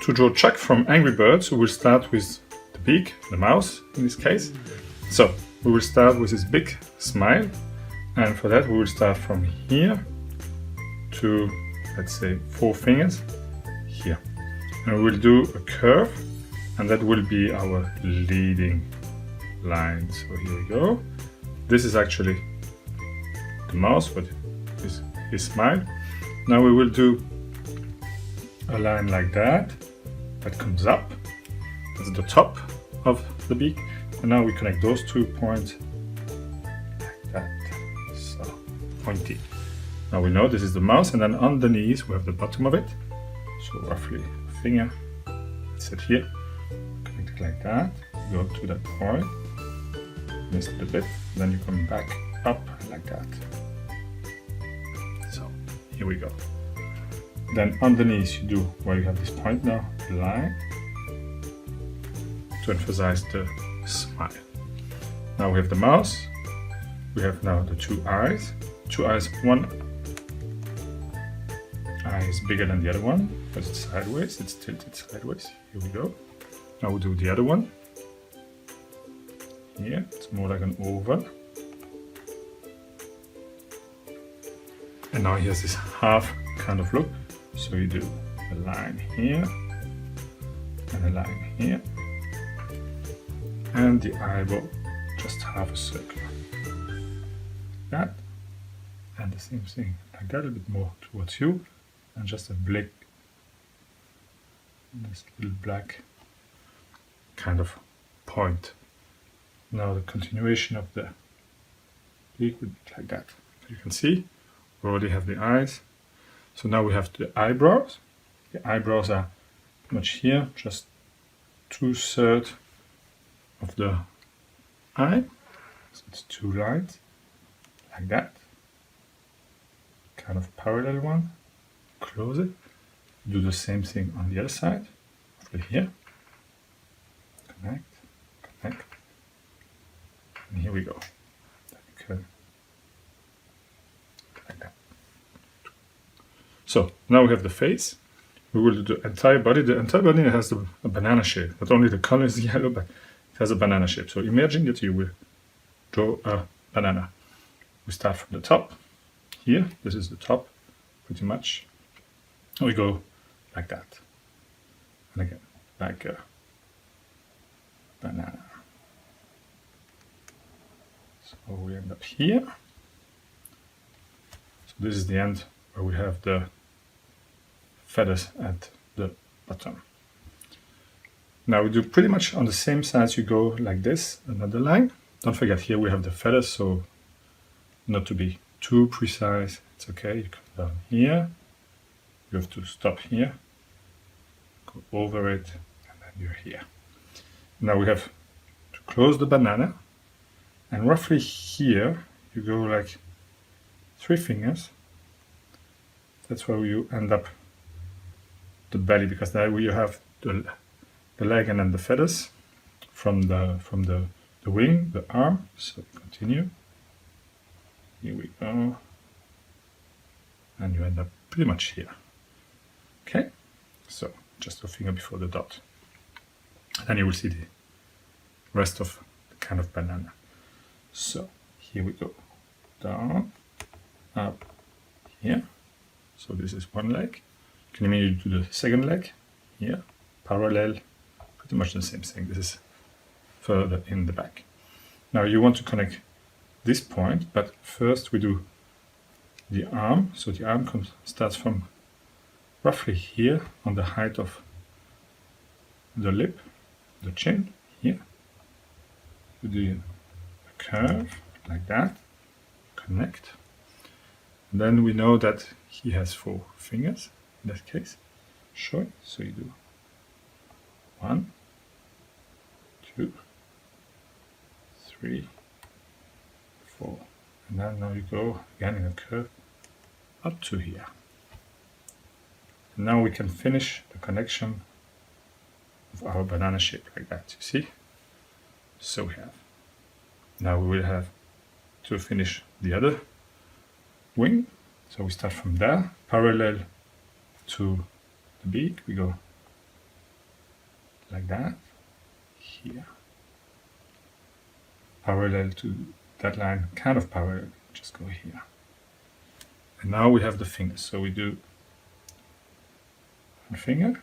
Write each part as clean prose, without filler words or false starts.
to draw Chuck from Angry Birds, we will start with the beak, the mouse in this case. So we will start with this big smile, and for that we will start from here to, let's say, 4 fingers here. And we will do a curve, and that will be our leading line. So here we go. This is actually the mouse, but his smile. Now we will do a line like that comes up. That's the top of the beak. And now we connect those 2 points like that. So pointy. Now we know this is the mouse, and then underneath we have the bottom of it. So roughly a finger. Set here. Connect it like that. Go to that point. Miss it a bit. Then you come back up like that. So here we go. Then underneath you do where you have this point now, the line, to emphasize the smile. Now we have the mouse. We have now the 2 eyes. 2 eyes, one eye is bigger than the other one, but it's sideways, it's tilted sideways. Here we go. Now we'll do the other one. Here, it's more like an oval. And now here's this half kind of look. So you do a line here, and a line here, and the eyeball, just half a circle. That, and the same thing, like that, a bit more towards you, and just a black, this little black kind of point. Now the continuation of the beak would be like that. You can see we already have the eyes. So now we have the eyebrows. The eyebrows are pretty much here, just 2/3 of the eye. So it's 2 lines like that. Kind of parallel one. Close it. Do the same thing on the other side. Over here. Connect, connect. And here we go. Okay. Like that. So now we have the face. We will do the entire body. The entire body has a banana shape. Not only the color is yellow, but it has a banana shape. So imagine that you will draw a banana. We start from the top. Here, this is the top, pretty much. We go like that. And again, like a banana. So we end up here. So this is the end where we have the feathers at the bottom. Now we do pretty much on the same size. You go like this, another line. Don't forget, here we have the feathers, so not to be too precise. It's okay. You come down here. You have to stop here, go over it, and then you're here. Now we have to close the banana, and roughly here you go like 3 fingers. That's where you end up the belly, because there you have the leg and then the feathers from the wing, the arm. So continue. Here we go. And you end up pretty much here. Okay? So just a finger before the dot. And then you will see the rest of the kind of banana. So here we go. Down, up, here. So this is one leg. You can immediately do the second leg here, parallel, pretty much the same thing. This is further in the back. Now you want to connect this point, but first we do the arm. So the arm starts from roughly here on the height of the lip, the chin, here. You do a curve like that, connect. And then we know that he has 4 fingers in that case. Sure. So you do 1, 2, 3, 4. And then now you go again in a curve up to here. And now we can finish the connection of our banana shape like that, you see? So we have. Now we will have to finish the other wing. So we start from there, parallel to the beak. We go like that, here, parallel to that line, kind of parallel, just go here. And now we have the fingers, so we do one finger,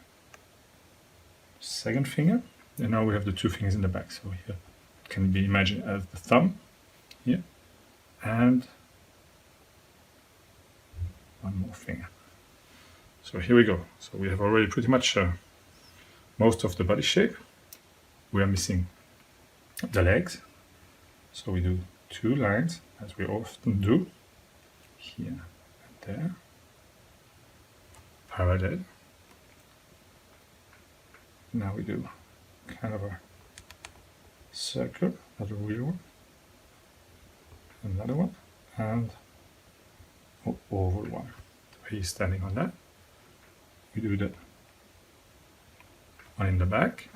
second finger, and now we have the two fingers in the back. So here it can be imagined as the thumb here, and one more finger. So here we go. So we have already pretty much most of the body shape. We are missing the legs. So we do two lines, as we often do, here and there, parallel. Now we do kind of a circle, not a real one, another one, and an oval one. He's standing on that. We do the one in the back.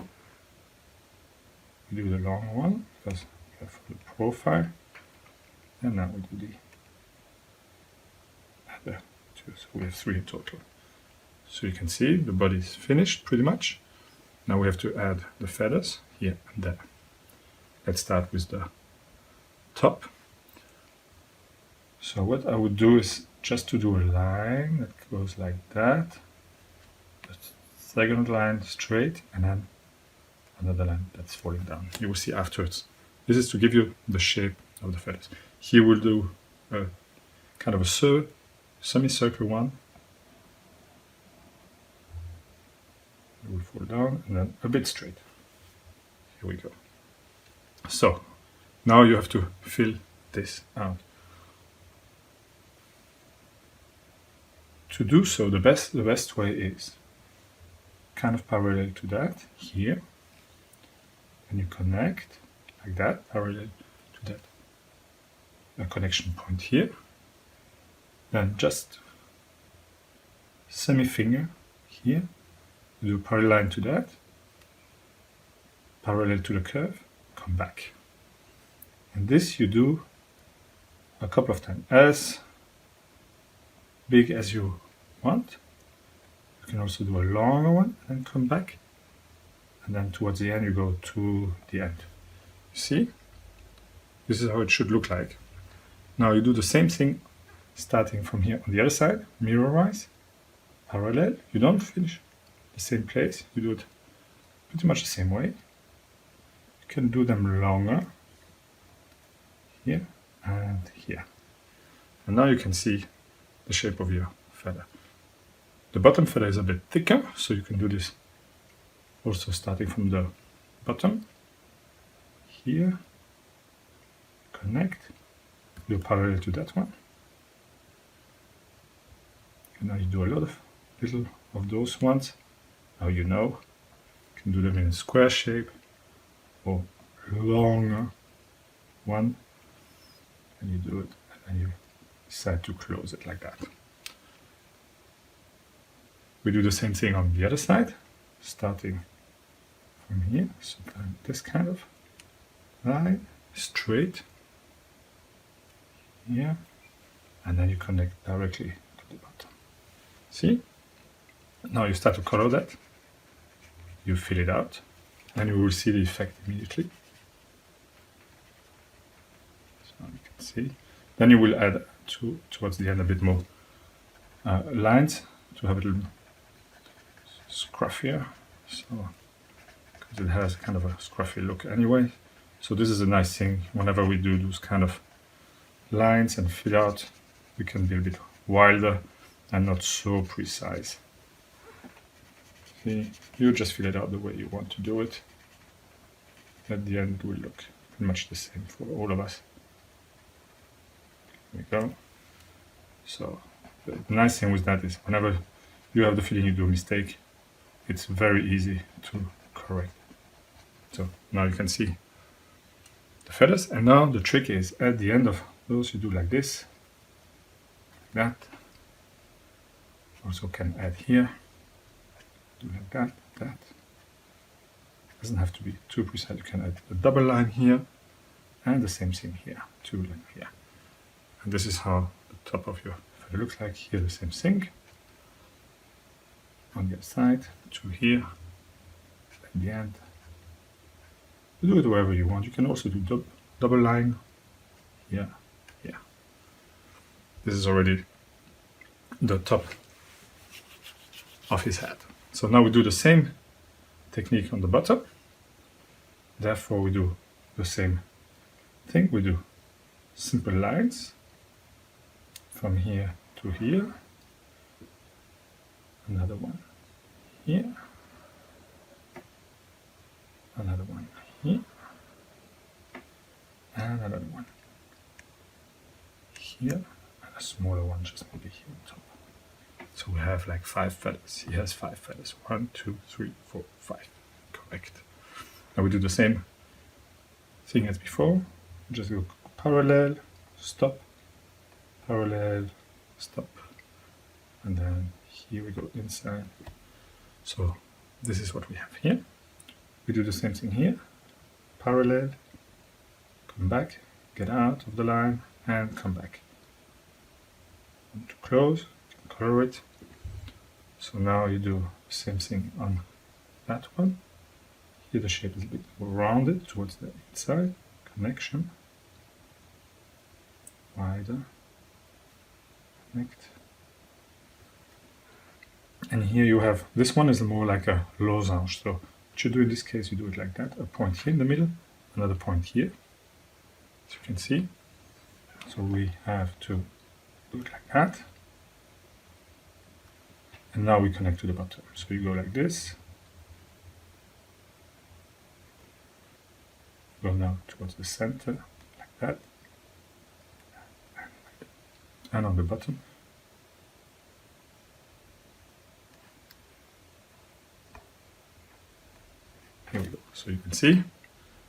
We do the long one because we have for the profile, and now we do the other two. So we have three in total. So you can see the body is finished pretty much. Now we have to add the feathers here and there. Let's start with the top. So what I would do is just to do a line that goes like that, the second line straight, and then another line that's falling down. You will see afterwards. This is to give you the shape of the feathers. Here we'll do a kind of a semicircle one. It will fall down and then a bit straight. Here we go. So now you have to fill this out. To do so, the best way is kind of parallel to that here, and you connect like that, parallel to that, a connection point here. Then just semi-finger here, you do a parallel line to that, parallel to the curve, come back. And this you do a couple of times, as big as you want. You can also do a longer one and come back, and then towards the end you go to the end. You see? This is how it should look like. Now you do the same thing starting from here on the other side, mirror-wise, parallel. You don't finish the same place, you do it pretty much the same way. You can do them longer, here and here. And now you can see the shape of your feather. The bottom feather is a bit thicker, so you can do this also starting from the bottom. Here, connect, do parallel to that one. And now you do a lot of little of those ones. Now you know, you can do them in a square shape or longer one, and you do it, and then you decide to close it like that. We do the same thing on the other side, starting from here, so this kind of line, straight here, and then you connect directly to the bottom. See? Now you start to color that, you fill it out, and you will see the effect immediately. So you can see. Then you will add towards the end a bit more lines to have a little scruffier, so because it has kind of a scruffy look anyway. So this is a nice thing. Whenever we do those kind of lines and fill out, we can be a bit wilder and not so precise. See, you just fill it out the way you want to do it. At the end it will look pretty much the same for all of us. There we go. So the nice thing with that is whenever you have the feeling you do a mistake, it's very easy to correct. So now you can see the feathers, and now the trick is at the end of those you do like this, like that. Also can add here, do like that, that. Doesn't have to be too precise. You can add a double line here, and the same thing here, two line here. And this is how the top of your feather looks like. Here the same thing. On the other side, two here, at the end. You do it wherever you want. You can also do double line here, here. This is already the top of his head. So now we do the same technique on the bottom. Therefore we do the same thing. We do simple lines from here to here. Another one here. Another one here. And another one here. And a smaller one just maybe here on top. So we have like 5 feathers. He has 5 feathers. 1, 2, 3, 4, 5. Correct. Now we do the same thing as before. Just go parallel, stop, parallel, stop. And then here we go inside. So this is what we have here. We do the same thing here. Parallel, come back, get out of the line, and come back. And to close, color it. So now you do the same thing on that one. Here the shape is a bit more rounded towards the inside. Connection. Wider. Connect. And here you have, this one is more like a losange. So what you do in this case, you do it like that. A point here in the middle, another point here. As you can see. So we have to do it like that. And now we connect to the bottom. So you go like this. Go now towards the center, like that. And on the bottom. Here we go. So you can see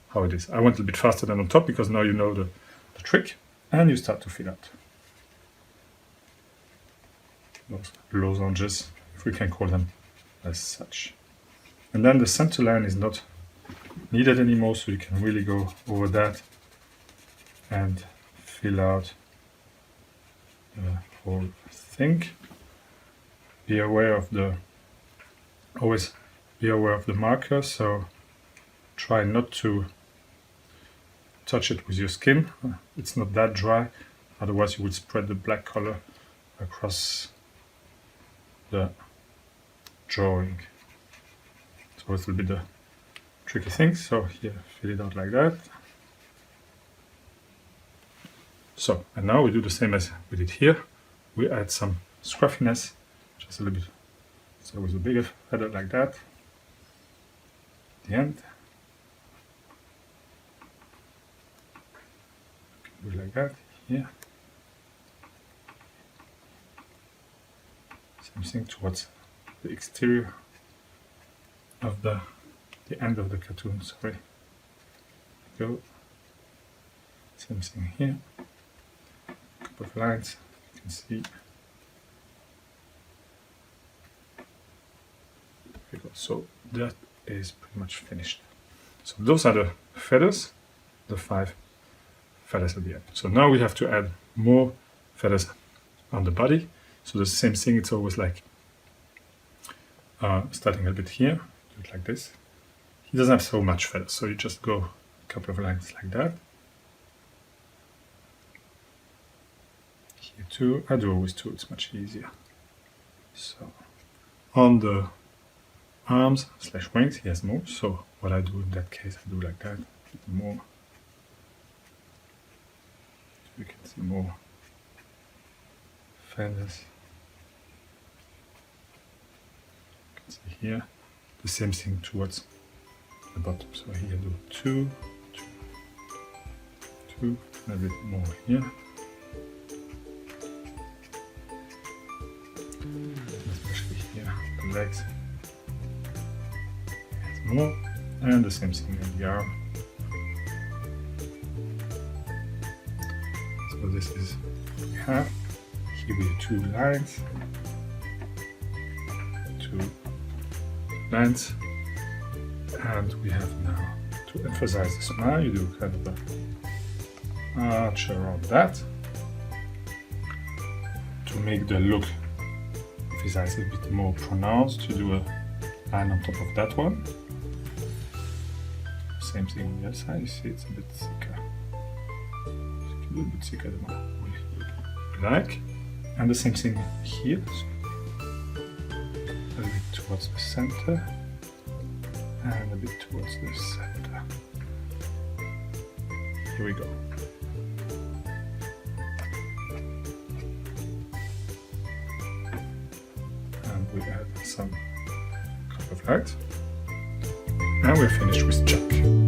how it is. I went a bit faster than on top because now you know the trick. And you start to fill out those lozenges, if we can call them as such. And then the center line is not needed anymore, so you can really go over that and fill out the whole thing. Be aware of always be aware of the marker, so try not to touch it with your skin. It's not that dry, otherwise you would spread the black color across the drawing. So it will be the tricky thing. So here, fill it out like that. So, and now we do the same as we did here. We add some scruffiness, just a little bit. So with a bigger feather like that. At the end. Do it like that, here. Same thing towards the exterior of the end of the cartoon, sorry. Go. Same thing here. A couple of lines, you can see. There we go. So that is pretty much finished. So those are the feathers, the 5 feathers at the end. So now we have to add more feathers on the body. So the same thing, it's always like starting a bit here, do it like this. He doesn't have so much feathers, so you just go a couple of lines like that. Here too, I do always 2, it's much easier. So on the arms / wings, he has more, so what I do in that case, I do like that, more. You can see more feathers. You can see here the same thing towards the bottom. So here I do 2, 2, and a bit more here. Especially here, the legs. More, and the same thing in the arm. So this is what we have. Here we have 2 lines, 2 lines, and we have now to emphasize the smile. You do kind of an arch around that to make the look of his eyes a bit more pronounced. You do a line on top of that one. same thing on the other side. You see it's a bit thicker. It's a little bit thicker than what we like. And the same thing here. So a bit towards the center and a bit towards the center. Here we go. And we add some color of light. And we're finished with Chuck.